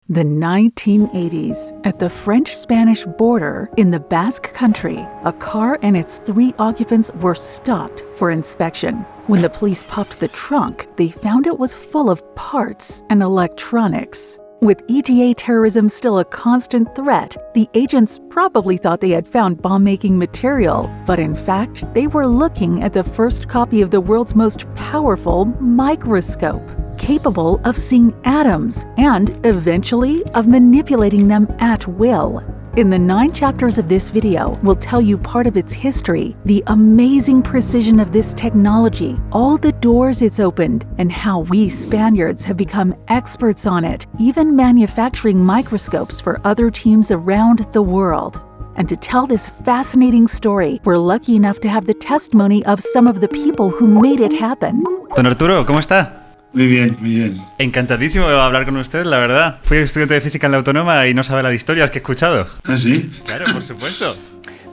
The 1980s. At the French-Spanish border in the Basque Country, a car and its 3 occupants were stopped for inspection. When the police popped the trunk, they found it was full of parts and electronics. With ETA terrorism still a constant threat, the agents probably thought they had found bomb-making material, but in fact, they were looking at the first copy of the world's most powerful microscope, capable of seeing atoms and, eventually, of manipulating them at will. In the 9 chapters of this video, we'll tell you part of its history, the amazing precision of this technology, all the doors it's opened, and how we Spaniards have become experts on it, even manufacturing microscopes for other teams around the world. And to tell this fascinating story, we're lucky enough to have the testimony of some of the people who made it happen. Don Arturo, ¿cómo está? Muy bien, muy bien. Encantadísimo de hablar con usted, la verdad. Fui estudiante de física en la Autónoma y no sabe la de historias que he escuchado. ¿Ah, sí? Claro, por supuesto.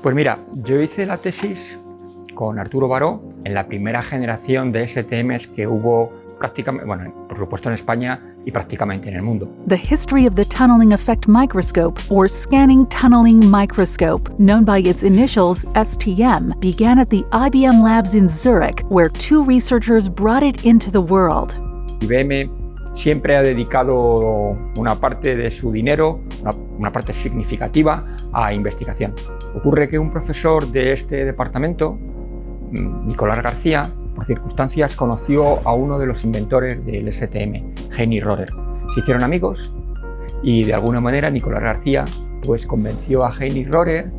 Pues mira, yo hice la tesis con Arturo Baró en la primera generación de STMs que hubo prácticamente, bueno, por supuesto en España y prácticamente en el mundo. The history of the tunneling effect microscope, or scanning tunneling microscope, known by its initials STM, began at the IBM labs in Zurich, where 2 researchers brought it into the world. IBM siempre ha dedicado una parte de su dinero, una parte significativa, a investigación. Ocurre que un profesor de este departamento, Nicolás García, por circunstancias conoció a uno de los inventores del STM, Heini Rohrer. Se hicieron amigos y de alguna manera Nicolás García pues convenció a Heini Rohrer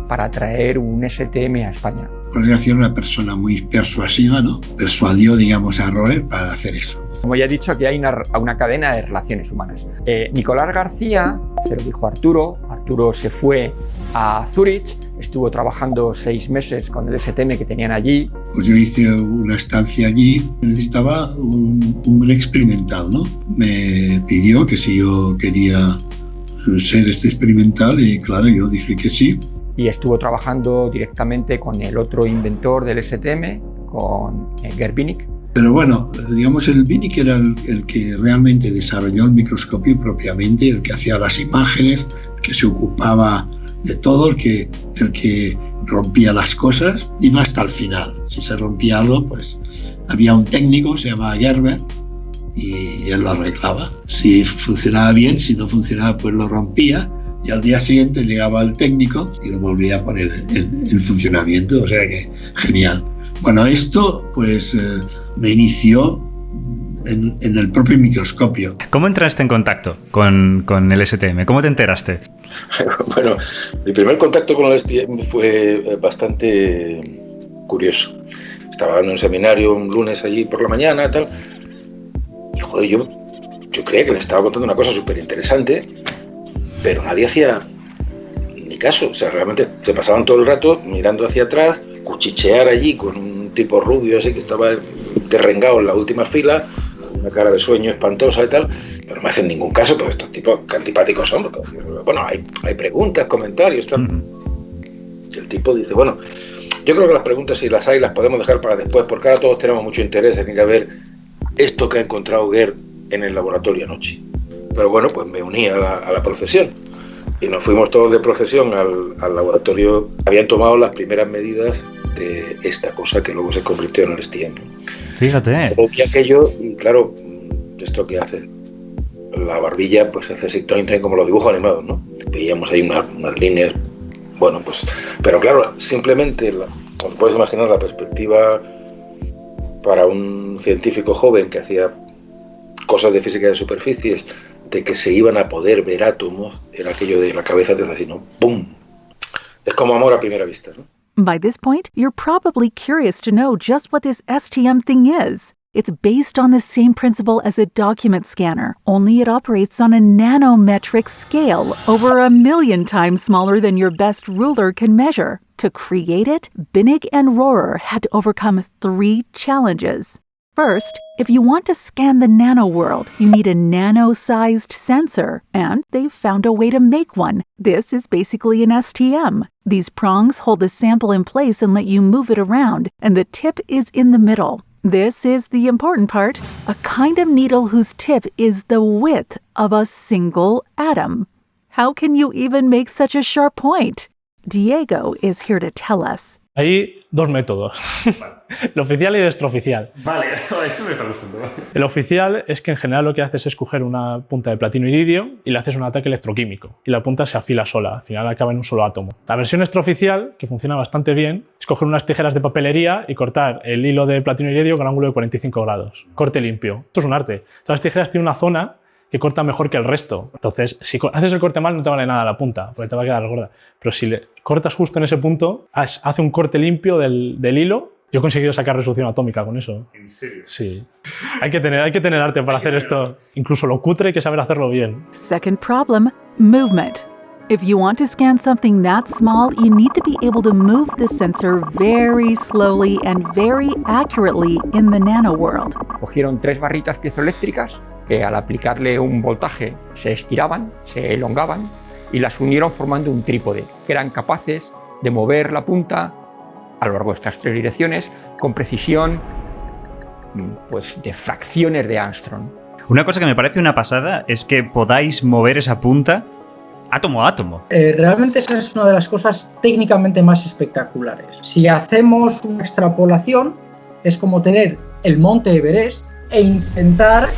para traer un STM a España. Nicolás García era una persona muy persuasiva, ¿no? Persuadió, digamos, a Rohrer para hacer eso. Como ya he dicho, aquí hay una cadena de relaciones humanas. Nicolás García se lo dijo a Arturo. Arturo se fue a Zúrich, estuvo trabajando 6 meses con el STM que tenían allí. Pues yo hice una estancia allí, necesitaba un experimental, ¿no? Me pidió que si yo quería ser experimental y claro, yo dije que sí. Y estuvo trabajando directamente con el otro inventor del STM, con Gerd Binnig. Pero bueno, digamos, el Binnig era el que realmente desarrolló el microscopio propiamente, el que hacía las imágenes, el que se ocupaba de todo, el que rompía las cosas, iba hasta el final. Si se rompía algo, pues había un técnico, se llamaba Gerber, y él lo arreglaba. Si funcionaba bien, si no funcionaba, pues lo rompía, y al día siguiente llegaba el técnico y lo volvía a poner en funcionamiento, o sea que genial. Bueno, esto pues me inició en el propio microscopio. ¿Cómo entraste en contacto con el STM? ¿Cómo te enteraste? Bueno, mi primer contacto con el STM fue bastante curioso. Estaba en un seminario un lunes allí por la mañana, tal, y joder, yo creía que le estaba contando una cosa súper interesante, pero nadie hacía ni caso. O sea, realmente se pasaban todo el rato mirando hacia atrás, cuchichear allí con un tipo rubio así que estaba derrengado en la última fila, una cara de sueño espantosa y tal, pero no me hacen ningún caso, porque estos tipos qué antipáticos son. Porque, bueno, hay preguntas, comentarios, tal. Y el tipo dice, bueno, yo creo que las preguntas, si las hay, las podemos dejar para después, porque ahora todos tenemos mucho interés en ir a ver esto que ha encontrado Gerd en el laboratorio anoche. Pero bueno, pues me uní a la procesión. Y nos fuimos todos de procesión al laboratorio. Habían tomado las primeras medidas de esta cosa que luego se convirtió en el STM. Fíjate. Y aquello, y claro, esto que hace la barbilla, pues hace así como los dibujos animados, ¿no? Veíamos ahí unas líneas, bueno, pues... Pero claro, simplemente, como puedes imaginar, la perspectiva para un científico joven que hacía cosas de física de superficies, de que se iban a poder ver átomos, era aquello de la cabeza de así, ¿no? ¡Pum! Es como amor a primera vista, ¿no? By this point, you're probably curious to know just what this STM thing is. It's based on the same principle as a document scanner, only it operates on a nanometric scale, over 1,000,000 times smaller than your best ruler can measure. To create it, Binnig and Rohrer had to overcome 3 challenges. First, if you want to scan the nano world, you need a nano-sized sensor, and they've found a way to make one. This is basically an STM. These prongs hold the sample in place and let you move it around, and the tip is in the middle. This is the important part, a kind of needle whose tip is the width of a single atom. How can you even make such a sharp point? Diego is here to tell us. Hay dos métodos, el oficial y el extraoficial. Vale, esto me está gustando. El oficial es que en general lo que haces es coger una punta de platino iridio y le haces un ataque electroquímico y la punta se afila sola, al final acaba en un solo átomo. La versión extraoficial, que funciona bastante bien, es coger unas tijeras de papelería y cortar el hilo de platino iridio con ángulo de 45 grados. Corte limpio. Esto es un arte. Las tijeras tienen una zona que corta mejor que el resto. Entonces, si haces el corte mal no te vale nada la punta, porque te va a quedar gorda. Pero si le cortas justo en ese punto, hace un corte limpio del hilo. Yo he conseguido sacar resolución atómica con eso. ¿En serio? Sí. Hay que tener arte para hacer esto. Incluso lo cutre hay que saber hacerlo bien. Second problem, movement. If you want to scan something that small, you need to be able to move the sensor very slowly and very accurately in the nanoworld. Cogieron 3 barritas piezoeléctricas que al aplicarle un voltaje se estiraban, se elongaban y las unieron formando un trípode, que eran capaces de mover la punta a lo largo de estas 3 direcciones con precisión pues, de fracciones de Armstrong. Una cosa que me parece una pasada es que podáis mover esa punta átomo a átomo. Realmente esa es una de las cosas técnicamente más espectaculares. Si hacemos una extrapolación, es como tener el monte Everest e intentar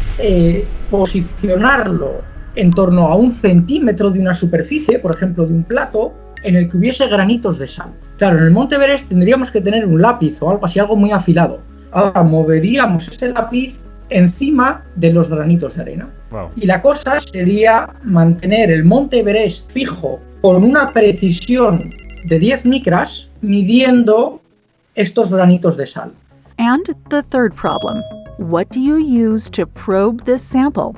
posicionarlo en torno a 1 centímetro de una superficie, por ejemplo de un plato, en el que hubiese granitos de sal. Claro, en el monte Everest tendríamos que tener un lápiz o algo así, algo muy afilado. Ahora moveríamos ese lápiz encima de los granitos de arena. Wow. Y la cosa sería mantener el monte Everest fijo con una precisión de 10 micras midiendo estos granitos de sal. And the third problem, what do you use to probe this sample?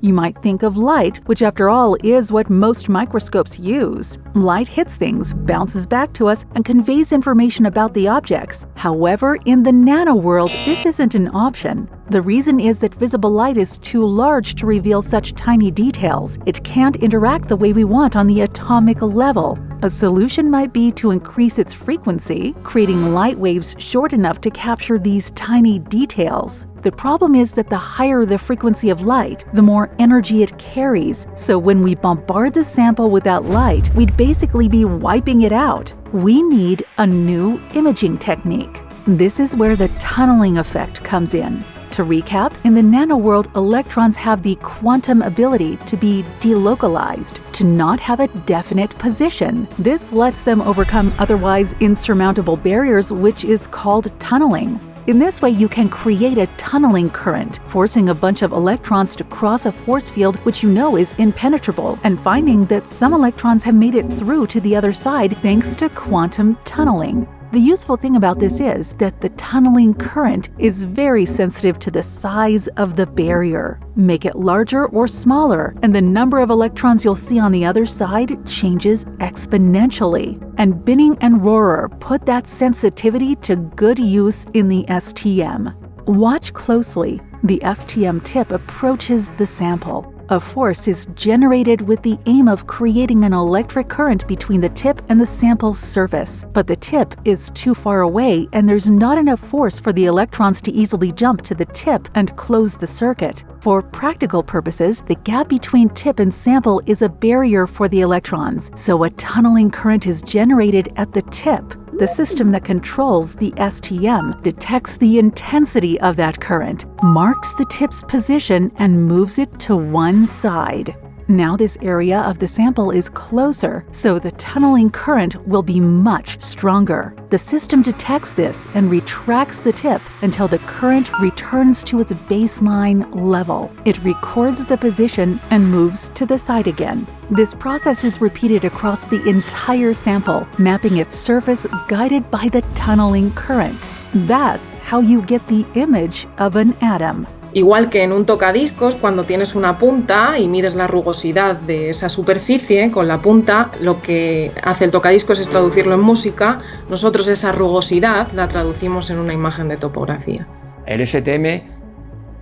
You might think of light, which after all is what most microscopes use. Light hits things, bounces back to us, and conveys information about the objects. However, in the nanoworld, this isn't an option. The reason is that visible light is too large to reveal such tiny details. It can't interact the way we want on the atomic level. A solution might be to increase its frequency, creating light waves short enough to capture these tiny details. The problem is that the higher the frequency of light, the more energy it carries. So when we bombard the sample with that light, we'd basically be wiping it out. We need a new imaging technique. This is where the tunneling effect comes in. To recap, in the nanoworld, electrons have the quantum ability to be delocalized, to not have a definite position. This lets them overcome otherwise insurmountable barriers, which is called tunneling. In this way, you can create a tunneling current, forcing a bunch of electrons to cross a force field which you know is impenetrable, and finding that some electrons have made it through to the other side thanks to quantum tunneling. The useful thing about this is that the tunneling current is very sensitive to the size of the barrier. Make it larger or smaller, and the number of electrons you'll see on the other side changes exponentially. And Binning and Rohrer put that sensitivity to good use in the STM. Watch closely. The STM tip approaches the sample. A force is generated with the aim of creating an electric current between the tip and the sample's surface. But the tip is too far away, and there's not enough force for the electrons to easily jump to the tip and close the circuit. For practical purposes, the gap between tip and sample is a barrier for the electrons, so a tunneling current is generated at the tip. The system that controls the STM detects the intensity of that current, marks the tip's position, and moves it to one side. Now this area of the sample is closer, so the tunneling current will be much stronger. The system detects this and retracts the tip until the current returns to its baseline level. It records the position and moves to the side again. This process is repeated across the entire sample, mapping its surface guided by the tunneling current. That's how you get the image of an atom. Igual que en un tocadiscos, cuando tienes una punta y mides la rugosidad de esa superficie con la punta, lo que hace el tocadiscos es traducirlo en música. Nosotros esa rugosidad la traducimos en una imagen de topografía. El STM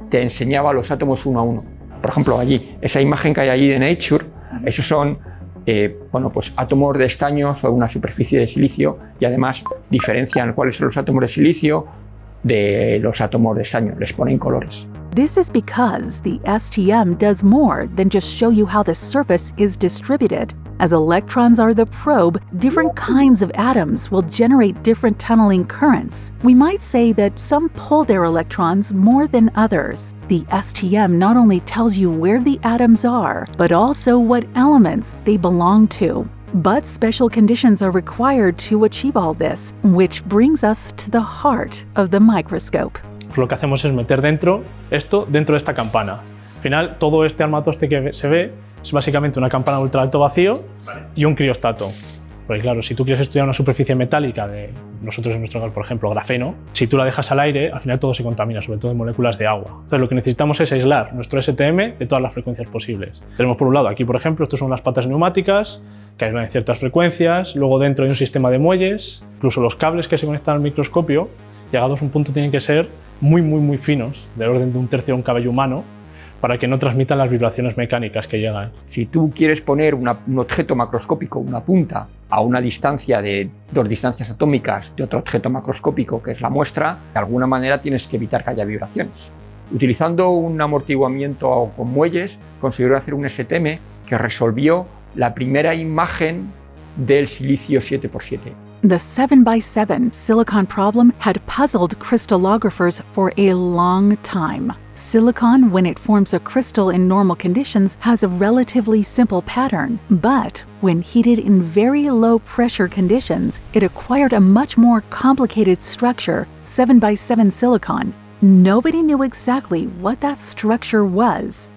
te enseñaba los átomos uno a uno. Por ejemplo, allí, esa imagen que hay allí de Nature, esos son pues átomos de estaño sobre una superficie de silicio y además diferencian cuáles son los átomos de silicio de los átomos de estaño, les ponen colores. This is because the STM does more than just show you how the surface is distributed. As electrons are the probe, different kinds of atoms will generate different tunneling currents. We might say that some pull their electrons more than others. The STM not only tells you where the atoms are, but also what elements they belong to. But special conditions are required to achieve all this, which brings us to the heart of the microscope. Lo que hacemos es meter esto dentro de esta campana. Al final, todo este armatoste que se ve es básicamente una campana de ultra alto vacío y un criostato. Porque claro, si tú quieres estudiar una superficie metálica de nosotros en nuestro caso, por ejemplo, grafeno, si tú la dejas al aire, al final todo se contamina, sobre todo en moléculas de agua. Entonces lo que necesitamos es aislar nuestro STM de todas las frecuencias posibles. Tenemos por un lado aquí, por ejemplo, estos son las patas neumáticas que aislan en ciertas frecuencias, luego dentro hay un sistema de muelles, incluso los cables que se conectan al microscopio, llegados a un punto tienen que ser muy finos, del orden de 1/3 de un cabello humano, para que no transmitan las vibraciones mecánicas que llegan. Si tú quieres poner un objeto macroscópico, una punta, a una distancia de 2 distancias atómicas de otro objeto macroscópico, que es la muestra, de alguna manera tienes que evitar que haya vibraciones. Utilizando un amortiguamiento con muelles, consiguieron hacer un STM que resolvió la primera imagen del silicio 7x7. The 7x7 silicon problem had puzzled crystallographers for a long time. Silicon, when it forms a crystal in normal conditions, has a relatively simple pattern, but when heated in very low pressure conditions, it acquired a much more complicated structure, 7x7 silicon. Nobody knew exactly what that structure was.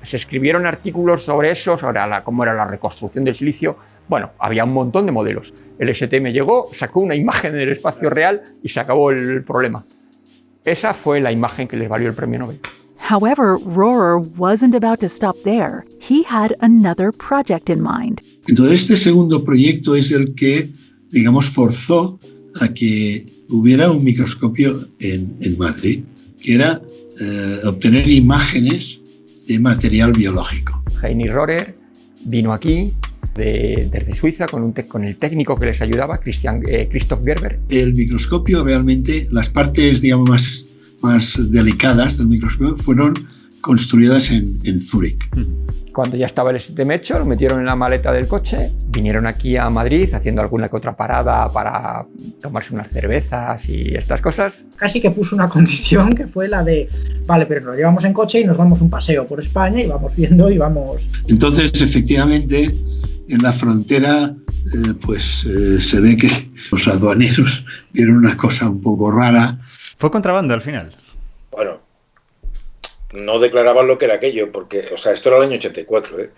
Se escribieron artículos sobre eso, sobre cómo era la reconstrucción del silicio. Bueno, había un montón de modelos. El STM llegó, sacó una imagen del espacio real y se acabó el problema. Esa fue la imagen que les valió el premio Nobel. However, Rohrer wasn't about to stop there. He had another project in mind. Entonces, este segundo proyecto es el que, digamos, forzó a que hubiera un microscopio en Madrid, que era obtener imágenes de material biológico. Heini Rohrer vino aquí desde Suiza con el técnico que les ayudaba, Christoph Gerber. El microscopio realmente, las partes, digamos, más delicadas del microscopio fueron construidas en Zúrich. Cuando ya estaba el STM hecho, lo metieron en la maleta del coche, vinieron aquí a Madrid haciendo alguna que otra parada para tomarse unas cervezas y estas cosas. Casi que puso una condición que fue la de, vale, pero nos llevamos en coche y nos damos un paseo por España y vamos viendo y vamos... Entonces, efectivamente, en la frontera, se ve que los aduaneros vieron una cosa un poco rara. ¿Fue contrabando al final? Bueno, no declaraban lo que era aquello, porque, o sea, esto era el año 84, ¿eh?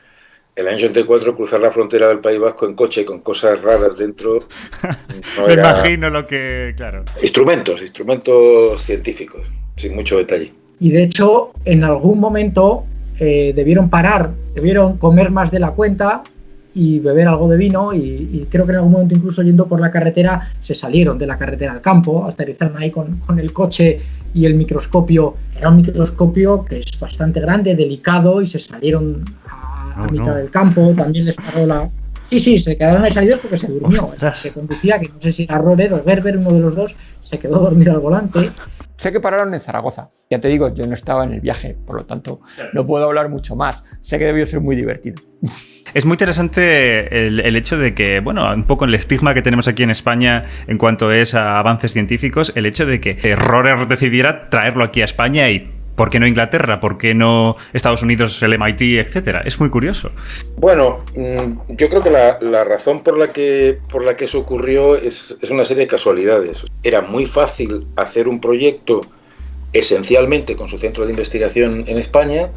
El año 84 cruzar la frontera del País Vasco en coche con cosas raras dentro. No Me era... imagino lo que, claro. Instrumentos científicos, sin mucho detalle. Y de hecho, en algún momento debieron parar, debieron comer más de la cuenta y beber algo de vino y creo que en algún momento incluso yendo por la carretera se salieron de la carretera al campo, aterrizaron ahí con el coche y el microscopio. Era un microscopio que es bastante grande, delicado y se salieron a mitad del campo, también les paró la... Sí, se quedaron ahí salidos porque se durmió. Se conducía, que no sé si era Rohrer o Gerber, uno de los dos, se quedó dormido al volante. Sé que pararon en Zaragoza. Ya te digo, yo no estaba en el viaje, por lo tanto no puedo hablar mucho más. Sé que debió ser muy divertido. Es muy interesante el hecho de que, bueno, un poco el estigma que tenemos aquí en España en cuanto es a avances científicos, el hecho de que Rohrer decidiera traerlo aquí a España y ¿por qué no Inglaterra? ¿Por qué no Estados Unidos, el MIT, etcétera? Es muy curioso. Bueno, yo creo que la razón por la que eso ocurrió es una serie de casualidades. Era muy fácil hacer un proyecto esencialmente con su centro de investigación en España,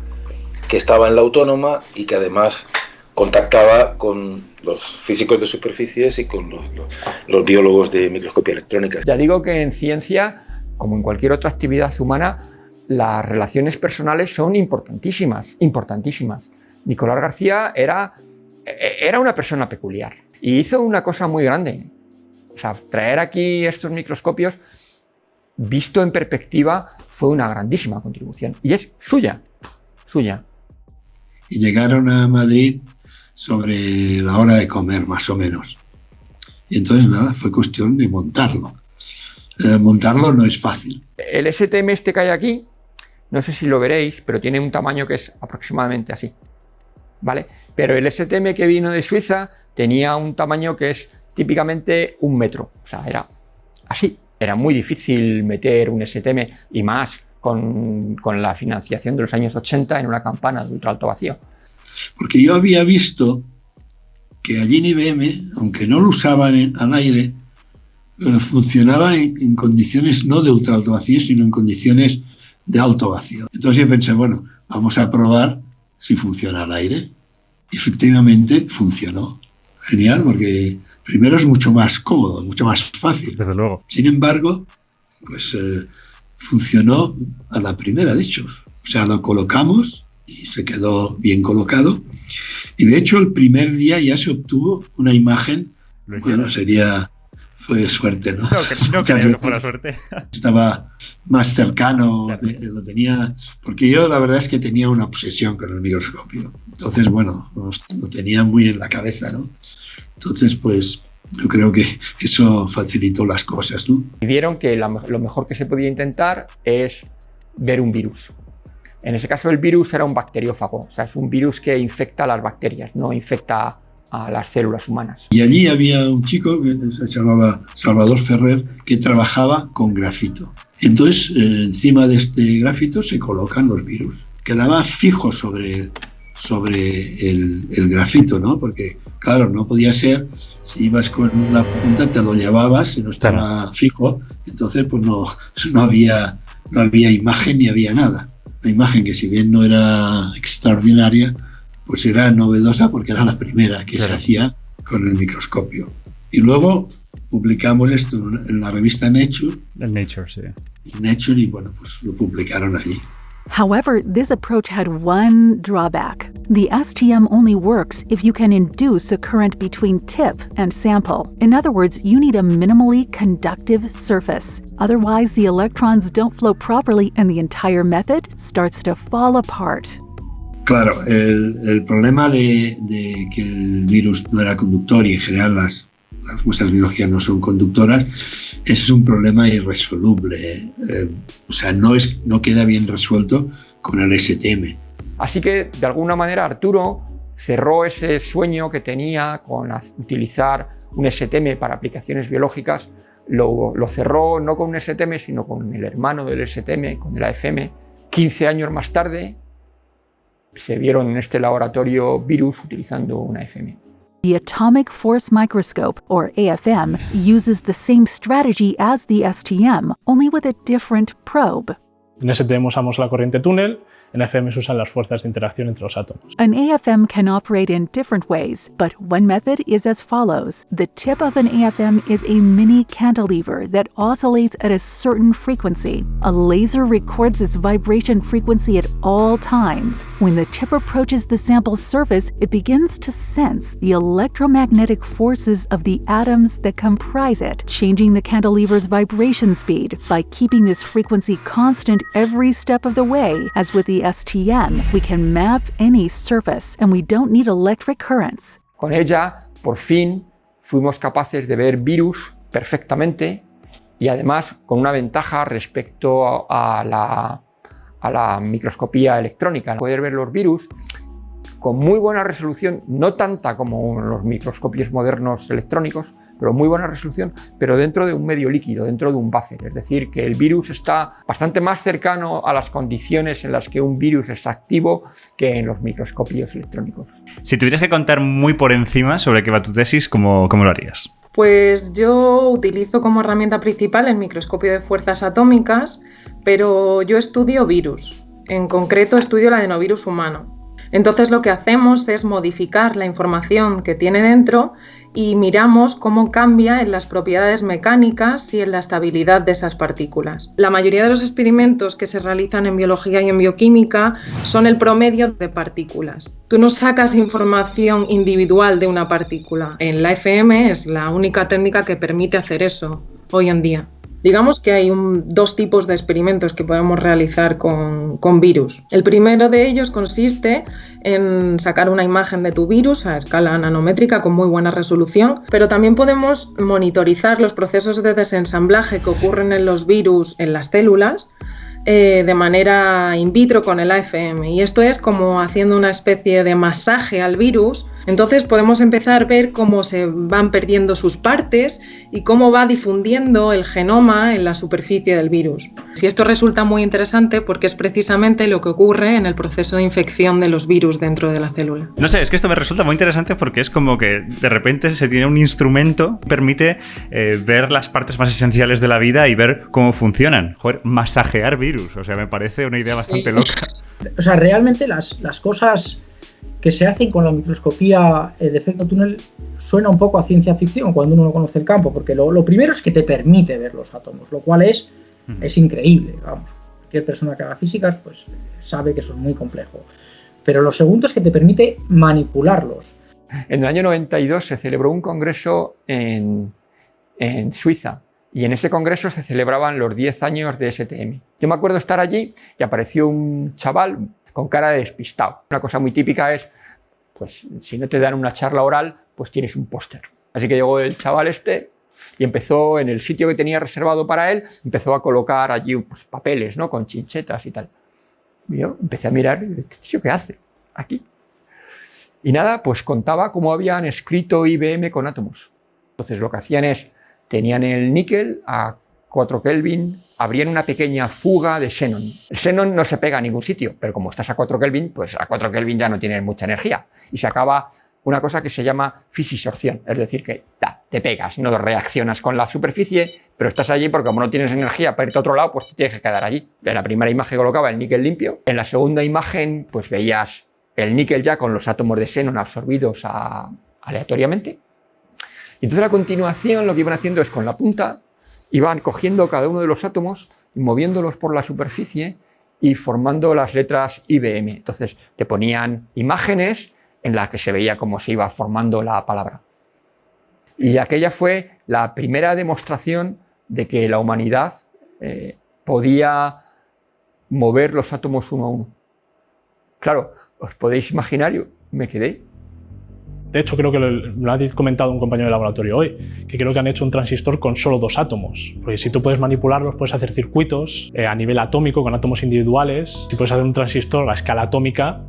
que estaba en la Autónoma y que además contactaba con los físicos de superficies y con los biólogos de microscopía electrónica. Ya digo que en ciencia, como en cualquier otra actividad humana, las relaciones personales son importantísimas. Nicolás García era una persona peculiar y hizo una cosa muy grande. O sea, traer aquí estos microscopios, visto en perspectiva, fue una grandísima contribución y es suya. Y llegaron a Madrid sobre la hora de comer, más o menos. Y entonces nada, fue cuestión de montarlo. Montarlo no es fácil. El STM este que hay aquí, no sé si lo veréis, pero tiene un tamaño que es aproximadamente así, ¿vale? Pero el STM que vino de Suiza tenía un tamaño que es típicamente 1 metro, o sea, era así. Era muy difícil meter un STM y más con la financiación de los años 80 en una campana de ultra alto vacío. Porque yo había visto que allí en IBM, aunque no lo usaban al aire, funcionaba en condiciones no de ultra alto vacío, sino en condiciones de alto vacío. Entonces yo pensé, bueno, vamos a probar si funciona al aire. Y efectivamente funcionó. Genial, porque primero es mucho más cómodo, mucho más fácil. Desde luego. Sin embargo, pues funcionó a la primera, de hecho. O sea, lo colocamos y se quedó bien colocado. Y de hecho, el primer día ya se obtuvo una imagen. Bueno, fue suerte, ¿no? No creo que fuera suerte. Estaba más cercano, Claro. lo tenía, porque yo la verdad es que tenía una obsesión con el microscopio. Entonces, bueno, lo tenía muy en la cabeza, ¿no? Entonces, pues, yo creo que eso facilitó las cosas, ¿no? Y vieron que lo mejor que se podía intentar es ver un virus. En ese caso, el virus era un bacteriófago, o sea, es un virus que infecta a las bacterias, no infecta a las células humanas. Y allí había un chico que se llamaba Salvador Ferrer que trabajaba con grafito. Entonces, encima de este grafito se colocan los virus. Quedaba fijo sobre el grafito, ¿no? Porque, claro, no podía ser, si ibas con la punta te lo llevabas y no estaba fijo, entonces pues no había imagen ni había nada. La imagen que, si bien no era extraordinaria, pues era novedosa porque era la primera que se hacía con el microscopio. Y luego publicamos esto en la revista Nature. El Nature, sí. Nature, y bueno, pues lo publicaron allí. However, this approach had one drawback. The STM only works if you can induce a current between tip and sample. In other words, you need a minimally conductive surface. Otherwise, the electrons don't flow properly and the entire method starts to fall apart. Claro, el problema de que el virus no era conductor y en general las muestras biológicas no son conductoras, ese es un problema irresoluble. O sea, no queda bien resuelto con el STM. Así que, de alguna manera, Arturo cerró ese sueño que tenía con utilizar un STM para aplicaciones biológicas. Lo cerró no con un STM, sino con el hermano del STM, con el AFM. 15 años más tarde, se vieron en este laboratorio virus utilizando una AFM. The Atomic Force Microscope, or AFM, uses the same strategy as the STM, only with a different probe. En STM usamos la corriente túnel, en AFM se usan las fuerzas de interacción entre los átomos. An AFM can operate in different ways, but one method is as follows. The tip of an AFM is a mini cantilever that oscillates at a certain frequency. A laser records its vibration frequency at all times. When the tip approaches the sample's surface, it begins to sense the electromagnetic forces of the atoms that comprise it, changing the cantilever's vibration speed. By keeping this frequency constant every step of the way, as with the STM, we can map any surface and we don't need electric currents. Con ella, por fin, fuimos capaces de ver virus perfectamente y además con una ventaja respecto a la microscopía electrónica. Poder ver los virus con muy buena resolución, no tanta como los microscopios modernos electrónicos, pero muy buena resolución, pero dentro de un medio líquido, dentro de un buffer. Es decir, que el virus está bastante más cercano a las condiciones en las que un virus es activo que en los microscopios electrónicos. Si tuvieras que contar muy por encima sobre qué va tu tesis, ¿cómo lo harías? Pues yo utilizo como herramienta principal el microscopio de fuerzas atómicas, pero yo estudio virus. En concreto, estudio el adenovirus humano. Entonces lo que hacemos es modificar la información que tiene dentro y miramos cómo cambia en las propiedades mecánicas y en la estabilidad de esas partículas. La mayoría de los experimentos que se realizan en biología y en bioquímica son el promedio de partículas. Tú no sacas información individual de una partícula. En la AFM es la única técnica que permite hacer eso hoy en día. Digamos que hay dos tipos de experimentos que podemos realizar con virus. El primero de ellos consiste en sacar una imagen de tu virus a escala nanométrica con muy buena resolución, pero también podemos monitorizar los procesos de desensamblaje que ocurren en los virus en las células de manera in vitro con el AFM, y esto es como haciendo una especie de masaje al virus. Entonces podemos empezar a ver cómo se van perdiendo sus partes y cómo va difundiendo el genoma en la superficie del virus. Y esto resulta muy interesante porque es precisamente lo que ocurre en el proceso de infección de los virus dentro de la célula. No sé, es que esto me resulta muy interesante porque es como que de repente se tiene un instrumento que permite ver las partes más esenciales de la vida y ver cómo funcionan. Joder, masajear virus, o sea, me parece una idea bastante loca. O sea, realmente las cosas que se hacen con la microscopía de efecto túnel suena un poco a ciencia ficción cuando uno no conoce el campo, porque lo primero es que te permite ver los átomos, lo cual es increíble, vamos. Cualquier persona que haga físicas pues sabe que eso es muy complejo. Pero lo segundo es que te permite manipularlos. En el año 92 se celebró un congreso en Suiza, y en ese congreso se celebraban los 10 años de STM. Yo me acuerdo estar allí y apareció un chaval con cara de despistado. Una cosa muy típica es, pues si no te dan una charla oral, pues tienes un póster. Así que llegó el chaval este y empezó, en el sitio que tenía reservado para él, empezó a colocar allí pues, papeles, ¿no? Con chinchetas y tal. Y yo empecé a mirar y dije, ¿este tío qué hace aquí? Y nada, pues contaba cómo habían escrito IBM con átomos. Entonces lo que hacían es, tenían el níquel a 4 Kelvin, abrían una pequeña fuga de xenón. El xenón no se pega a ningún sitio, pero como estás a 4 Kelvin, pues a 4 Kelvin ya no tienes mucha energía. Y se acaba una cosa que se llama fisisorción, es decir, que te pegas, no reaccionas con la superficie, pero estás allí porque como no tienes energía para irte a otro lado, pues te tienes que quedar allí. En la primera imagen colocaba el níquel limpio, en la segunda imagen pues veías el níquel ya con los átomos de xenón absorbidos aleatoriamente. Y entonces a continuación lo que iban haciendo es con la punta, iban cogiendo cada uno de los átomos y moviéndolos por la superficie y formando las letras IBM. Entonces te ponían imágenes en las que se veía cómo se iba formando la palabra. Y aquella fue la primera demostración de que la humanidad podía mover los átomos uno a uno. Claro, os podéis imaginar, yo me quedé. De hecho, creo que lo ha comentado un compañero de laboratorio hoy, que creo que han hecho un transistor con solo 2 átomos. Porque si tú puedes manipularlos, puedes hacer circuitos a nivel atómico, con átomos individuales. Si puedes hacer un transistor a escala atómica,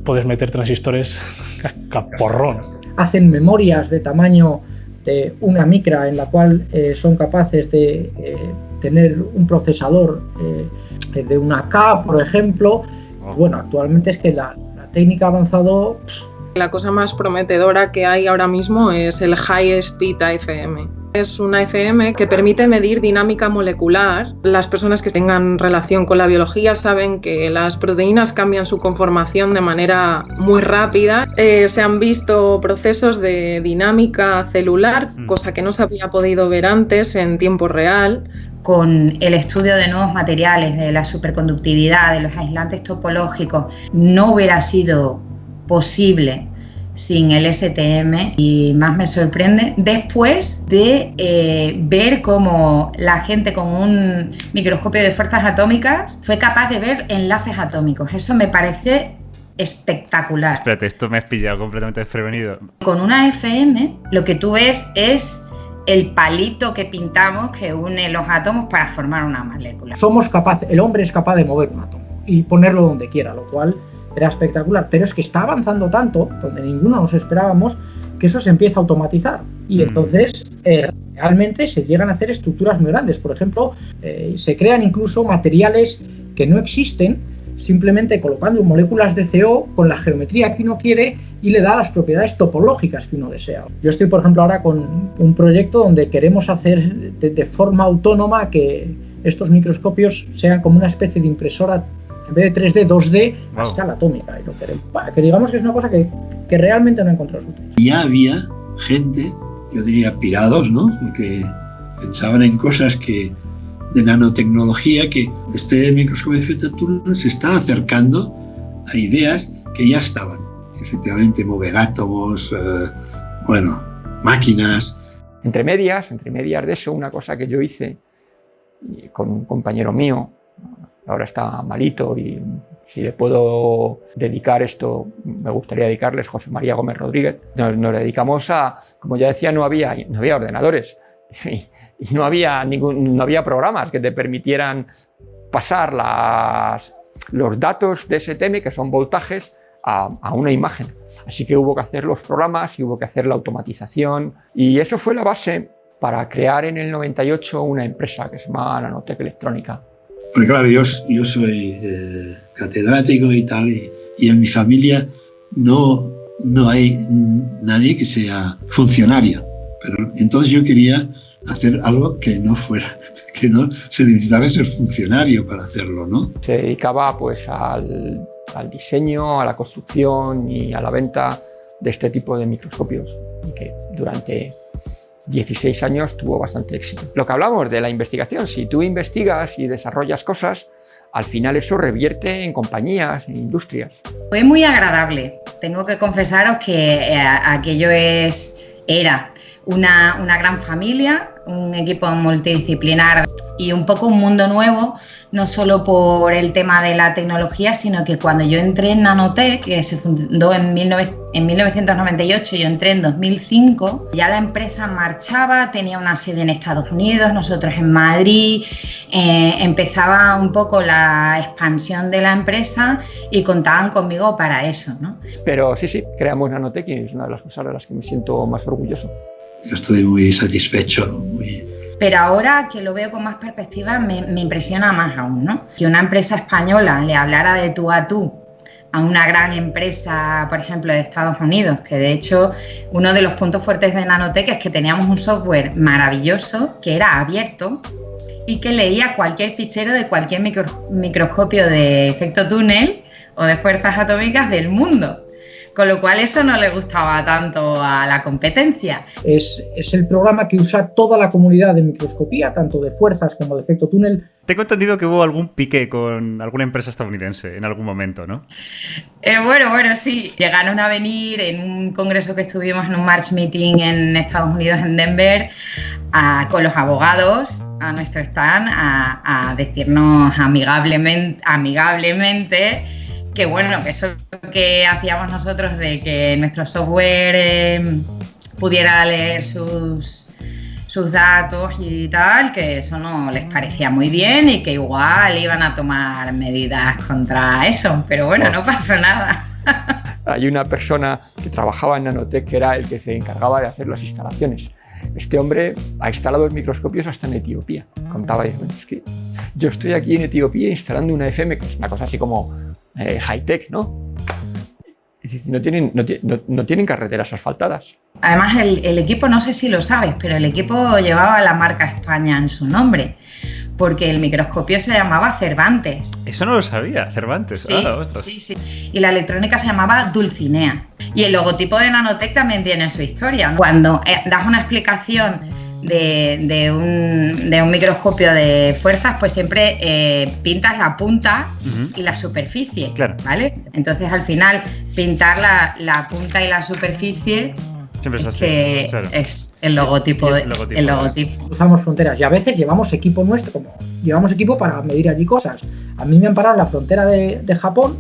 puedes meter transistores a porrón. Hacen memorias de tamaño de una micra en la cual son capaces de tener un procesador de una K, por ejemplo. Bueno, actualmente es que la técnica ha avanzado. La cosa más prometedora que hay ahora mismo es el High Speed AFM. Es una AFM que permite medir dinámica molecular. Las personas que tengan relación con la biología saben que las proteínas cambian su conformación de manera muy rápida. Se han visto procesos de dinámica celular, cosa que no se había podido ver antes en tiempo real. Con el estudio de nuevos materiales, de la superconductividad, de los aislantes topológicos, no hubiera sido posible sin el STM, y más me sorprende después de ver cómo la gente con un microscopio de fuerzas atómicas fue capaz de ver enlaces atómicos. Eso me parece espectacular. Espérate, esto me has pillado completamente desprevenido. Con una FM lo que tú ves es el palito que pintamos que une los átomos para formar una molécula. El hombre es capaz de mover un átomo y ponerlo donde quiera, lo cual era espectacular, pero es que está avanzando tanto, donde ninguno nos esperábamos, que eso se empieza a automatizar. Y entonces realmente se llegan a hacer estructuras muy grandes. Por ejemplo, se crean incluso materiales que no existen, simplemente colocando moléculas de CO con la geometría que uno quiere y le da las propiedades topológicas que uno desea. Yo estoy, por ejemplo, ahora con un proyecto donde queremos hacer de forma autónoma que estos microscopios sean como una especie de impresora, en vez de 3D, 2D, a escala atómica. Y lo queremos. Que digamos que es una cosa que realmente no ha encontrado su utilidad. Ya había gente, yo diría pirados, ¿no? Porque pensaban en cosas de nanotecnología, que este microscopio de efecto túnel se está acercando a ideas que ya estaban. Efectivamente, mover átomos, máquinas. Entre medias de eso, una cosa que yo hice con un compañero mío, ahora está malito y si le puedo dedicar esto, me gustaría dedicarles, José María Gómez Rodríguez. Nos dedicamos a, como ya decía, no había ordenadores y no había programas que te permitieran pasar los datos de STM, que son voltajes, a una imagen. Así que hubo que hacer los programas y hubo que hacer la automatización y eso fue la base para crear en el 98 una empresa que se llamaba Nanotec Electrónica. Porque claro, yo soy catedrático y tal, y en mi familia no hay nadie que sea funcionario. Pero entonces yo quería hacer algo que no se necesitara ser funcionario para hacerlo, ¿no? Se dedicaba pues al diseño, a la construcción y a la venta de este tipo de microscopios, y que durante 16 años tuvo bastante éxito. Lo que hablamos de la investigación, si tú investigas y desarrollas cosas, al final eso revierte en compañías, en industrias. Fue muy agradable. Tengo que confesaros que aquello era una gran familia, un equipo multidisciplinar y un poco un mundo nuevo, no solo por el tema de la tecnología, sino que cuando yo entré en Nanotec, que se fundó en 1998, yo entré en 2005, ya la empresa marchaba, tenía una sede en Estados Unidos, nosotros en Madrid, empezaba un poco la expansión de la empresa y contaban conmigo para eso, ¿no? Pero sí, creamos Nanotec y es una de las cosas de las que me siento más orgulloso. Estoy muy satisfecho. Pero ahora que lo veo con más perspectiva me impresiona más aún, ¿no? Que una empresa española le hablara de tú a tú a una gran empresa, por ejemplo, de Estados Unidos, que de hecho uno de los puntos fuertes de Nanotec es que teníamos un software maravilloso que era abierto y que leía cualquier fichero de cualquier microscopio de efecto túnel o de fuerzas atómicas del mundo. Con lo cual eso no le gustaba tanto a la competencia. Es el programa que usa toda la comunidad de microscopía, tanto de fuerzas como de efecto túnel. Tengo entendido que hubo algún pique con alguna empresa estadounidense en algún momento, ¿no? Bueno, sí. Llegaron a venir en un congreso que estuvimos en un March Meeting en Estados Unidos, en Denver, con los abogados a nuestro stand a decirnos amigablemente que bueno, que eso que hacíamos nosotros de que nuestro software pudiera leer sus datos y tal, que eso no les parecía muy bien y que igual iban a tomar medidas contra eso, pero bueno, no pasó nada. Hay una persona que trabajaba en Nanotec que era el que se encargaba de hacer las instalaciones. Este hombre ha instalado microscopios hasta en Etiopía. Contaba, dice, es que yo estoy aquí en Etiopía instalando una FM, que es una cosa así como high-tech, ¿no? Y no tienen carreteras asfaltadas. Además, el equipo, no sé si lo sabes, pero el equipo llevaba la marca España en su nombre, porque el microscopio se llamaba Cervantes. Eso no lo sabía, Cervantes. Sí, sí. Y la electrónica se llamaba Dulcinea. Y el logotipo de Nanotec también tiene su historia. Cuando das una explicación de un microscopio de fuerzas, pues siempre pintas la punta y la superficie, claro. ¿Vale? Entonces, al final, pintar la punta y la superficie siempre es así, que claro. Es el logotipo. Cruzamos fronteras y a veces llevamos equipo llevamos equipo para medir allí cosas. A mí me han parado en la frontera de Japón,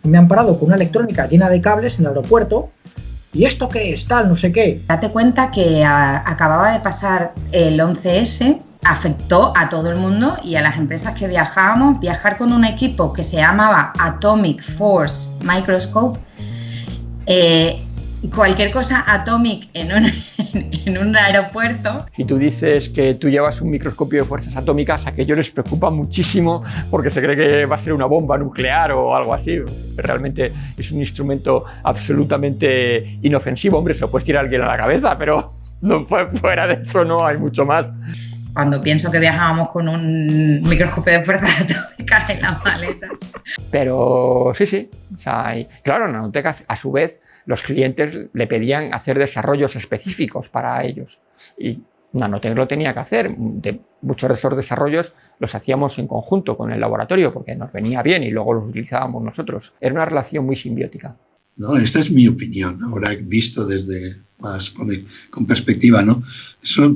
me han parado con una electrónica llena de cables en el aeropuerto. ¿Y esto qué es? Tal, no sé qué. Date cuenta que acababa de pasar el 11S, afectó a todo el mundo y a las empresas que viajábamos. Viajar con un equipo que se llamaba Atomic Force Microscope, cualquier cosa atomic en un aeropuerto. Si tú dices que tú llevas un microscopio de fuerzas atómicas, a aquello les preocupa muchísimo porque se cree que va a ser una bomba nuclear o algo así. Realmente es un instrumento absolutamente inofensivo. Hombre, se lo puedes tirar a alguien a la cabeza, pero no, fuera de eso no hay mucho más. Cuando pienso que viajábamos con un microscopio de fuerzas atómicas en la maleta. Pero sí. O sea, claro, Nanotec, a su vez, los clientes le pedían hacer desarrollos específicos para ellos. Y Nanotec lo tenía que hacer. Muchos de esos desarrollos los hacíamos en conjunto con el laboratorio porque nos venía bien y luego los utilizábamos nosotros. Era una relación muy simbiótica. ¿no? Esta es mi opinión, ahora visto desde más con perspectiva, ¿no? Eso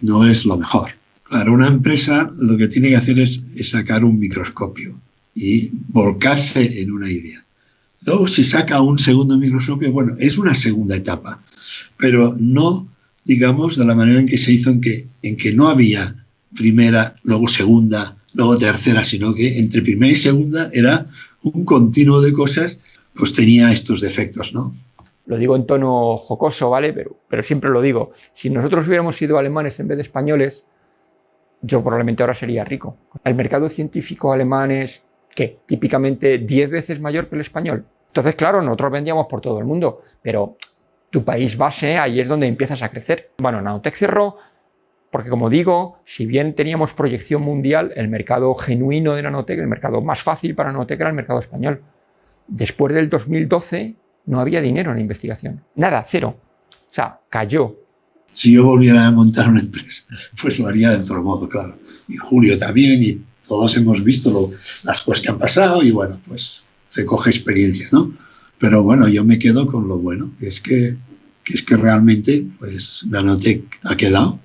no es lo mejor. Claro, una empresa lo que tiene que hacer es sacar un microscopio y volcarse en una idea. Luego, si saca un segundo microscopio, bueno, es una segunda etapa, pero no, digamos, de la manera en que se hizo, en que no había primera, luego segunda, luego tercera, sino que entre primera y segunda era un continuo de cosas, pues tenía estos defectos, ¿no? Lo digo en tono jocoso, ¿vale? Pero siempre lo digo. Si nosotros hubiéramos sido alemanes en vez de españoles, yo probablemente ahora sería rico. El mercado científico alemán es, ¿qué? Típicamente 10 veces mayor que el español. Entonces, claro, nosotros vendíamos por todo el mundo, pero tu país base, ahí es donde empiezas a crecer. Bueno, Nanotech cerró porque, como digo, si bien teníamos proyección mundial, el mercado genuino de Nanotech, el mercado más fácil para Nanotech era el mercado español. Después del 2012 no había dinero en la investigación. Nada, cero. O sea, cayó. Si yo volviera a montar una empresa, pues lo haría de otro modo, claro. Y Julio también, y todos hemos visto las cosas que han pasado y bueno, pues se coge experiencia, ¿no? Pero bueno, yo me quedo con lo bueno, que es que realmente pues Nanotech ha quedado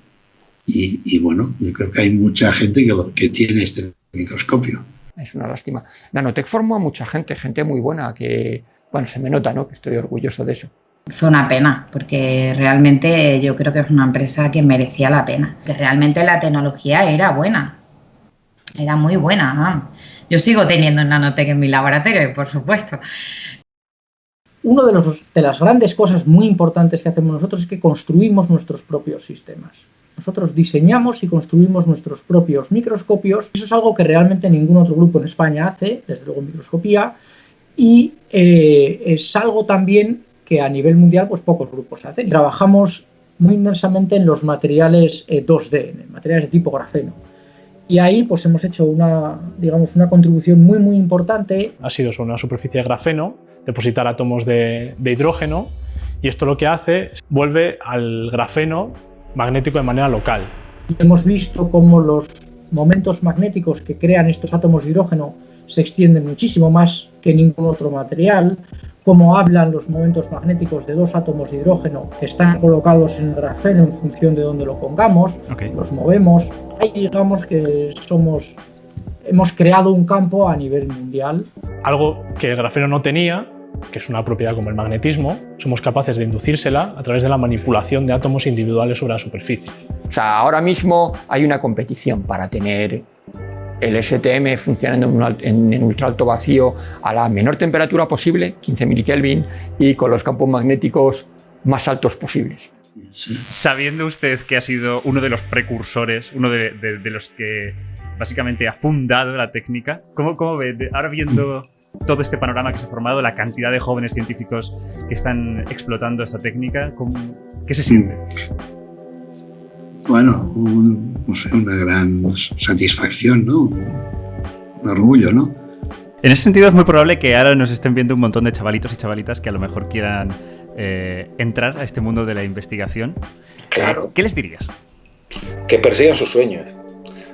y bueno, yo creo que hay mucha gente que tiene este microscopio. Es una lástima. Nanotech formó a mucha gente muy buena, que, bueno, se me nota, ¿no?, que estoy orgulloso de eso. Fue una pena, porque realmente yo creo que es una empresa que merecía la pena, que realmente la tecnología era buena, era muy buena, ¿no? Yo sigo teniendo Nanotech en mi laboratorio, por supuesto. Una de las grandes cosas muy importantes que hacemos nosotros es que construimos nuestros propios sistemas. Nosotros diseñamos y construimos nuestros propios microscopios. Eso es algo que realmente ningún otro grupo en España hace, desde luego en microscopía, y es algo también que a nivel mundial pues pocos grupos hacen. Trabajamos muy intensamente en los materiales 2D, en materiales de tipo grafeno. Y ahí pues hemos hecho una contribución muy importante. Ha sido sobre una superficie de grafeno, depositar átomos de hidrógeno, y esto lo que hace es vuelve al grafeno magnético de manera local. Hemos visto cómo los momentos magnéticos que crean estos átomos de hidrógeno se extienden muchísimo más que ningún otro material, cómo hablan los momentos magnéticos de dos átomos de hidrógeno que están colocados en el grafeno en función de dónde lo pongamos, los movemos. Ahí digamos que hemos creado un campo a nivel mundial. Algo que el grafeno no tenía, que es una propiedad como el magnetismo, somos capaces de inducírsela a través de la manipulación de átomos individuales sobre la superficie. O sea, ahora mismo hay una competición para tener el STM funcionando en ultra alto vacío a la menor temperatura posible, 15 milikelvin, y con los campos magnéticos más altos posibles. Sabiendo usted que ha sido uno de los precursores, uno de los que básicamente ha fundado la técnica, ¿cómo ve, ahora viendo todo este panorama que se ha formado, la cantidad de jóvenes científicos que están explotando esta técnica, ¿qué se siente? Bueno, una gran satisfacción, ¿no? Un orgullo, ¿no? En ese sentido es muy probable que ahora nos estén viendo un montón de chavalitos y chavalitas que a lo mejor quieran entrar a este mundo de la investigación. Claro. ¿Qué les dirías? Que persigan sus sueños,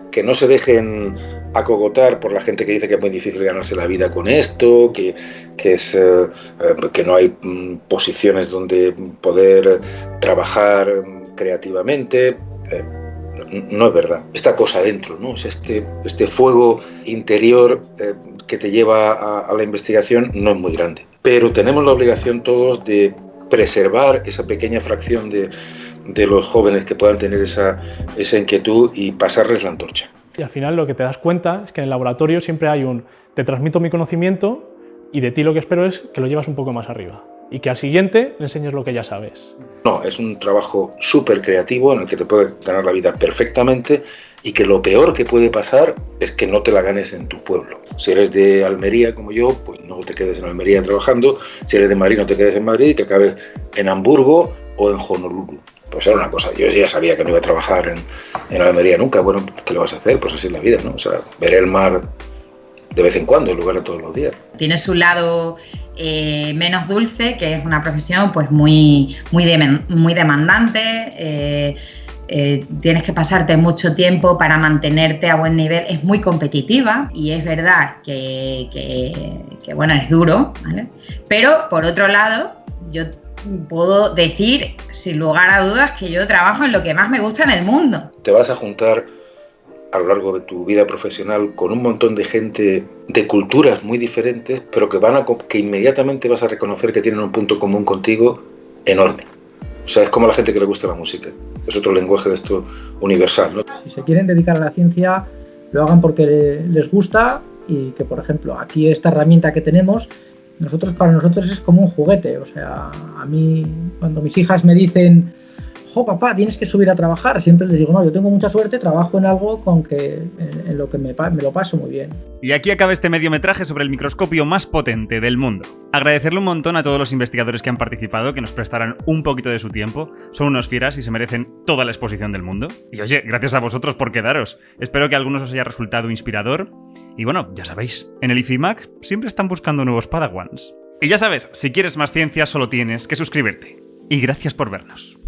que no se dejen acogotar por la gente que dice que es muy difícil ganarse la vida con esto, que no hay posiciones donde poder trabajar creativamente. No es verdad. Esta cosa adentro, ¿no? Es este fuego interior que te lleva a la investigación, no es muy grande. Pero tenemos la obligación todos de preservar esa pequeña fracción de los jóvenes que puedan tener esa inquietud y pasarles la antorcha. Y al final lo que te das cuenta es que en el laboratorio siempre hay te transmito mi conocimiento y de ti lo que espero es que lo llevas un poco más arriba y que al siguiente le enseñes lo que ya sabes. No, es un trabajo súper creativo en el que te puedes ganar la vida perfectamente y que lo peor que puede pasar es que no te la ganes en tu pueblo. Si eres de Almería como yo, pues no te quedes en Almería trabajando. Si eres de Madrid, no te quedes en Madrid y que acabes en Hamburgo o en Honolulu. Pues era una cosa, yo ya sabía que no iba a trabajar en Almería nunca. Bueno, ¿qué le vas a hacer? Pues así es la vida, ¿no? O sea, veré el mar de vez en cuando en lugar de todos los días. Tiene su lado menos dulce, que es una profesión pues muy demandante, tienes que pasarte mucho tiempo para mantenerte a buen nivel, es muy competitiva y es verdad que bueno, es duro, ¿vale? Pero por otro lado, yo puedo decir sin lugar a dudas que yo trabajo en lo que más me gusta en el mundo. Te vas a juntar a lo largo de tu vida profesional con un montón de gente de culturas muy diferentes, pero que inmediatamente vas a reconocer que tienen un punto común contigo enorme. O sea, es como la gente que le gusta la música. Es otro lenguaje de esto universal, ¿no? Si se quieren dedicar a la ciencia, lo hagan porque les gusta y que, por ejemplo, aquí esta herramienta que tenemos, para nosotros es como un juguete. O sea, a mí, cuando mis hijas me dicen, jo, papá, tienes que subir a trabajar, siempre les digo, no, yo tengo mucha suerte, trabajo en algo en lo que me lo paso muy bien. Y aquí acaba este mediometraje sobre el microscopio más potente del mundo. Agradecerle un montón a todos los investigadores que han participado, que nos prestaran un poquito de su tiempo. Son unos fieras y se merecen toda la exposición del mundo. Y oye, gracias a vosotros por quedaros. Espero que a algunos os haya resultado inspirador. Y bueno, ya sabéis, en el IFIMAC siempre están buscando nuevos Padawans. Y ya sabes, si quieres más ciencia solo tienes que suscribirte. Y gracias por vernos.